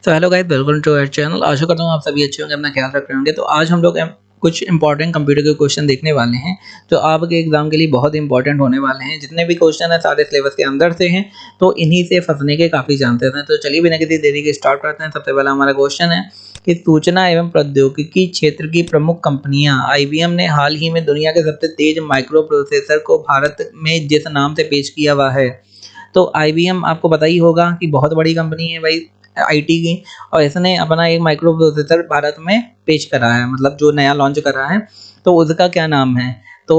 So hello guys, welcome to our channel. आशा करता हूँ आप सभी अच्छे होंगे, अपना ख्याल रख रहे होंगे। तो आज हम लोग कुछ इंपॉर्टेंट कंप्यूटर के क्वेश्चन देखने वाले हैं जो आपके एग्जाम के लिए बहुत इंपॉर्टेंट होने वाले हैं। जितने भी क्वेश्चन है सारे सिलेबस के अंदर से हैं, तो इन्हीं से फंसने के काफ़ी चांसेस हैं। तो चलिए बिना किसी देरी के स्टार्ट करते हैं। सबसे पहला हमारा क्वेश्चन है कि सूचना एवं प्रौद्योगिकी क्षेत्र की प्रमुख कंपनियां IBM ने हाल ही में दुनिया के सबसे तेज माइक्रो प्रोसेसर को भारत में जिस नाम से पेश किया हुआ है। तो IBM आपको पता ही होगा कि बहुत बड़ी कंपनी है भाई IT की, और इसने अपना एक माइक्रो प्रोसेसर भारत में पेश करा है, मतलब जो नया लॉन्च कर रहा है। तो उसका क्या नाम है? तो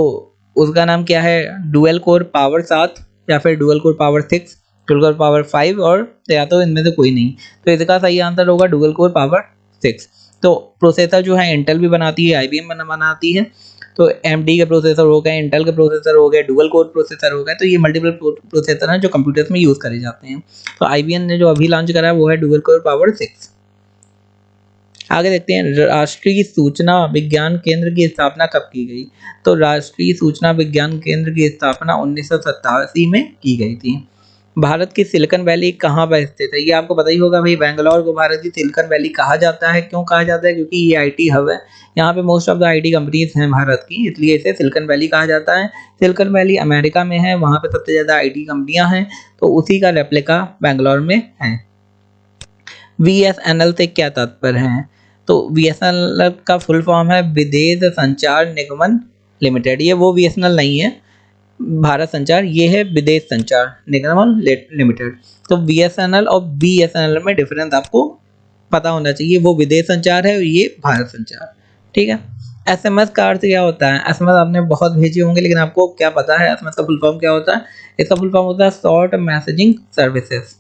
उसका नाम क्या है? डुअल कोर पावर 7 या फिर dual core power 6, dual core power 5, और या तो इनमें से कोई नहीं। तो इसका सही आंसर होगा डुअल कोर पावर 6। तो प्रोसेसर जो है इंटेल भी बनाती है, IBM बनाती है। तो AMD के प्रोसेसर हो गए, इंटेल के प्रोसेसर हो गए, डुअल कोर प्रोसेसर हो गए। तो ये मल्टीपल प्रोसेसर हैं जो कंप्यूटर्स में यूज़ करे जाते हैं। तो IBM ने जो अभी लॉन्च करा है वो है डुअल कोर पावर 6। आगे देखते हैं, राष्ट्रीय सूचना विज्ञान केंद्र की स्थापना कब की गई? तो राष्ट्रीय सूचना विज्ञान केंद्र की स्थापना 1987 में की गई थी। भारत की सिलिकॉन वैली कहाँ पर स्थित है? ये आपको पता ही होगा भाई, बैंगलोर को भारत की सिलिकॉन वैली कहा जाता है। क्यों कहा जाता है? क्योंकि ये IT हब है। यहाँ पे most of the IT companies हैं भारत की, इसलिए इसे सिलिकॉन वैली कहा जाता है। सिलिकॉन वैली अमेरिका में है, वहाँ पे सबसे ज़्यादा IT कंपनियाँ हैं, तो उसी का रेप्लिका बैंगलोर में है। VSNL से क्या तात्पर्य है? तो VSNL का फुल फॉर्म है विदेश संचार निगमन लिमिटेड। ये वो VSNL नहीं है भारत संचार, ये है विदेश संचार निगम लिमिटेड। तो BSNL और BSNL में डिफरेंस आपको पता होना चाहिए। वो विदेश संचार है और ये भारत संचार। ठीक है। SMS का अर्थ क्या होता है? SMS आपने बहुत भेजे होंगे, लेकिन आपको क्या पता है SMS का फुल फॉर्म क्या होता है? इसका फुल फॉर्म होता है शॉर्ट मैसेजिंग सर्विसेज।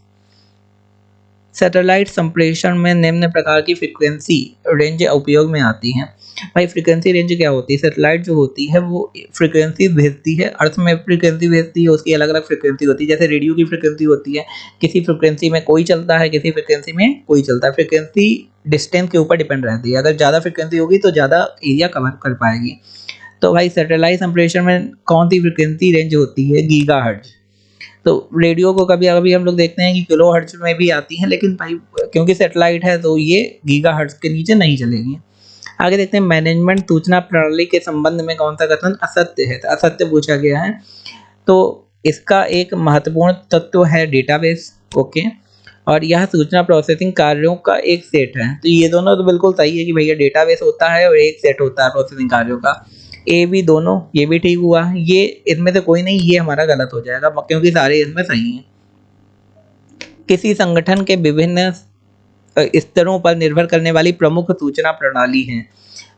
सैटेलाइट संप्रेषण में निम्न प्रकार की फ्रीक्वेंसी रेंज उपयोग में आती हैं। भाई फ्रीक्वेंसी रेंज क्या होती है? सैटेलाइट जो होती है वो फ्रीक्वेंसी भेजती है, अर्थ में फ्रीक्वेंसी भेजती है। उसकी अलग अलग फ्रीक्वेंसी होती है, जैसे रेडियो की फ्रीक्वेंसी होती है। किसी फ्रीक्वेंसी में कोई चलता है, किसी फ्रीक्वेंसी में कोई चलता है। फ्रीक्वेंसी डिस्टेंस के ऊपर डिपेंड रहती है। अगर ज़्यादा फ्रीक्वेंसी होगी तो ज़्यादा एरिया कवर कर पाएगी। तो भाई सैटेलाइट संप्रेषण में कौन सी फ्रीक्वेंसी रेंज होती है? गीगाहर्ट्ज। तो रेडियो को कभी कभी हम लोग देखते हैं कि किलोहर्ट्ज में भी आती है, लेकिन भाई क्योंकि सैटेलाइट है तो ये गीगाहर्ट्ज के नीचे नहीं चलेगी। आगे देखते हैं, मैनेजमेंट सूचना प्रणाली के संबंध में कौन सा कथन असत्य है? तो असत्य पूछा गया है। तो इसका एक महत्वपूर्ण तत्व है डेटाबेस। ओके। और यह सूचना प्रोसेसिंग कार्यों का एक सेट है। तो ये दोनों तो बिल्कुल सही है कि भैया डेटाबेस होता है और एक सेट होता है प्रोसेसिंग कार्यों का। ए भी दोनों, ये भी ठीक हुआ। ये इसमें से कोई नहीं, ये हमारा गलत हो जाएगा क्योंकि सारे इसमें सही हैं। किसी संगठन के विभिन्न स्तरों पर निर्भर करने वाली प्रमुख सूचना प्रणाली है।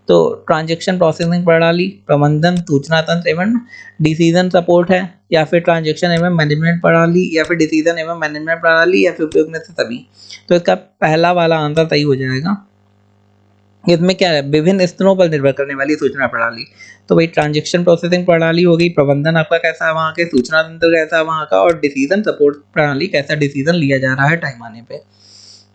तो ट्रांजैक्शन प्रोसेसिंग प्रणाली, प्रबंधन सूचना तंत्र एवं डिसीजन सपोर्ट है, या फिर ट्रांजैक्शन एवं मैनेजमेंट प्रणाली, या फिर डिसीजन एवं मैनेजमेंट प्रणाली, या फिर उपयोग में से सभी। तो इसका पहला वाला आंसर सही हो जाएगा। इसमें क्या है? विभिन्न स्तरों पर निर्भर करने वाली सूचना प्रणाली। तो भाई ट्रांजैक्शन प्रोसेसिंग प्रणाली हो गई, प्रबंधन आपका कैसा है वहाँ के, सूचना तंत्र कैसा है वहाँ का, और डिसीजन सपोर्ट प्रणाली, कैसा डिसीजन लिया जा रहा है टाइम आने पे।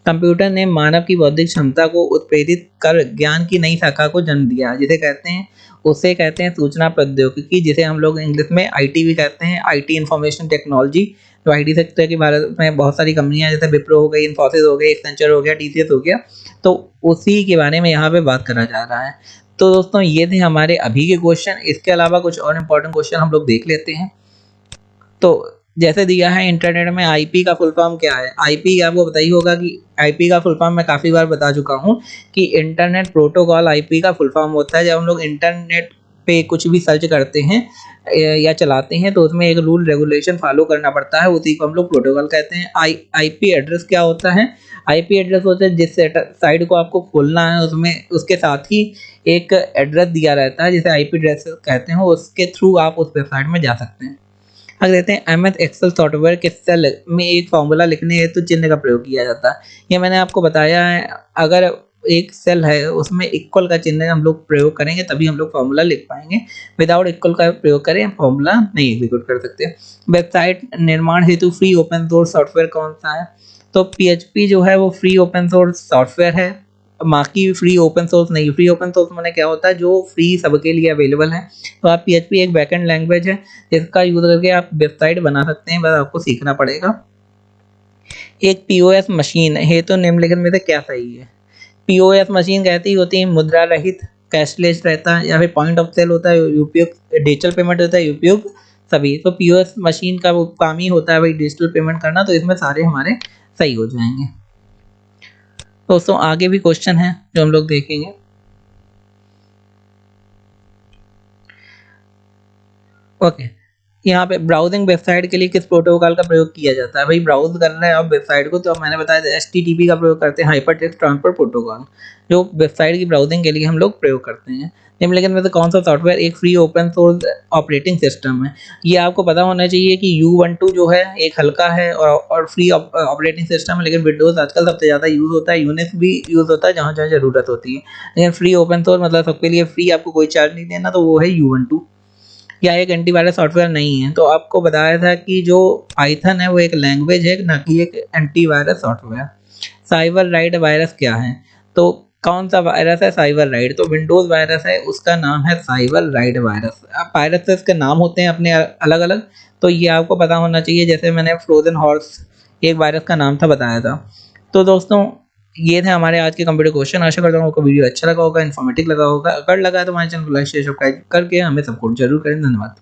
कंप्यूटर ने मानव की बौद्धिक क्षमता को उत्प्रेरित कर ज्ञान की नई शाखा को जन्म दिया, जिसे कहते हैं, उसे कहते हैं सूचना प्रौद्योगिकी, जिसे हम लोग इंग्लिश में IT भी कहते हैं, IT इंफॉर्मेशन टेक्नोलॉजी। तो IT सेक्टर की भारत में बहुत सारी कंपनियां, जैसे विप्रो हो गई, इन्फोसिस हो गई, एक्सेंचर हो गया, TCS हो गया। तो उसी के बारे में यहाँ पे बात करा जा रहा है। तो दोस्तों ये थे हमारे अभी के क्वेश्चन। इसके अलावा कुछ और इम्पोर्टेंट क्वेश्चन हम लोग देख लेते हैं। तो जैसे दिया है इंटरनेट में IP का फुल फॉर्म क्या है? IP आपको पता ही होगा कि IP का फुल फॉर्म मैं काफ़ी बार बता चुका हूँ कि इंटरनेट प्रोटोकॉल IP का फुल फॉर्म होता है। जब हम लोग इंटरनेट पे कुछ भी सर्च करते हैं या चलाते हैं, तो उसमें एक रूल रेगुलेशन फॉलो करना पड़ता है, उसी को हम लोग प्रोटोकॉल कहते हैं। IP एड्रेस क्या होता है? IP एड्रेस होता है जिस साइट को आपको खोलना है उसमें उसके साथ ही एक एड्रेस दिया रहता है, जिसे IP एड्रेस कहते हैं। उसके थ्रू आप उस वेबसाइट में जा सकते हैं। आगे देखते हैं, MS एक्सेल सॉफ्टवेयर के सेल में एक फॉर्मूला लिखने हेतु चिन्ह का प्रयोग किया जाता है। ये मैंने आपको बताया है, अगर एक सेल है उसमें इक्वल का चिन्ह हम लोग प्रयोग करेंगे तभी हम लोग फॉर्मूला लिख पाएंगे। विदाउट इक्वल का प्रयोग करें फॉर्मूला नहीं एग्जीक्यूट कर सकते। वेबसाइट निर्माण हेतु फ्री ओपन सोर्स सॉफ्टवेयर कौन सा है? तो PHP जो है वो फ्री ओपन सोर्स सॉफ्टवेयर है। बाकी फ्री ओपन सोर्स नहीं। फ्री ओपन सोर्स माने क्या होता है? जो फ्री सबके लिए अवेलेबल है। तो आप PHP एक बैकएंड लैंग्वेज है जिसका यूज करके आप वेबसाइट बना सकते हैं, बस आपको सीखना पड़ेगा। एक पीओएस मशीन हेतु निम्नलिखित में से क्या सही है? पीओएस मशीन कैसी होती है? मुद्रा रहित, कैशलेस रहता है, या फिर पॉइंट ऑफ सेल होता है, उपयुक्त डिजिटल पेमेंट होता है, उपयुक्त सभी। तो पीओएस मशीन का वो काम ही होता है भाई डिजिटल पेमेंट करना, तो इसमें सारे हमारे सही हो जाएंगे। दोस्तों आगे भी क्वेश्चन है जो हम लोग देखेंगे। ओके, यहाँ पे ब्राउजिंग वेबसाइट के लिए किस प्रोटोकॉल का प्रयोग किया जाता है? भाई ब्राउज कर रहे हैं आप वेबसाइट को, तो अब मैंने बताया था HTTP का प्रयोग करते हैं, हाइपर टेक्स्ट ट्रांसफर प्रोटोकॉल, जो वेबसाइट की ब्राउजिंग के लिए हम लोग प्रयोग करते हैं। निम्नलिखित में से कौन सा सॉफ्टवेयर एक free open source operating system है? ये आपको पता होना चाहिए कि U12 जो है एक हल्का है और फ्री ऑपरेटिंग सिस्टम है, लेकिन विंडोज़ आजकल सबसे ज़्यादा यूज़ होता है, यूनिक्स भी यूज़ होता है जहाँ जहाँ ज़रूरत होती है, लेकिन फ्री ओपन सोर्स मतलब सबके लिए फ्री, आपको कोई चार्ज नहीं देना, तो वो है U12। या एक एंटीवायरस सॉफ्टवेयर नहीं है, तो आपको बताया था कि जो पाइथन है वो एक लैंग्वेज है, ना कि एक antivirus software. Cyber ride virus क्या है? तो कौन सा वायरस है साइबर राइड? तो विंडोज वायरस है, उसका नाम है साइबर राइड वायरस। अब वायरसेस के नाम होते हैं अपने अलग अलग, तो ये आपको पता होना चाहिए। जैसे मैंने फ्रोजन हॉर्स एक वायरस का नाम था बताया था। तो दोस्तों ये थे हमारे आज के कंप्यूटर क्वेश्चन। आशा करता हूँ आपको वीडियो अच्छा लगा होगा, इन्फॉर्मेटिव लगा होगा। अगर लगा तो हमारे चैनल को लाइक शेयर सब्सक्राइब करके हमें सपोर्ट जरूर करें। धन्यवाद।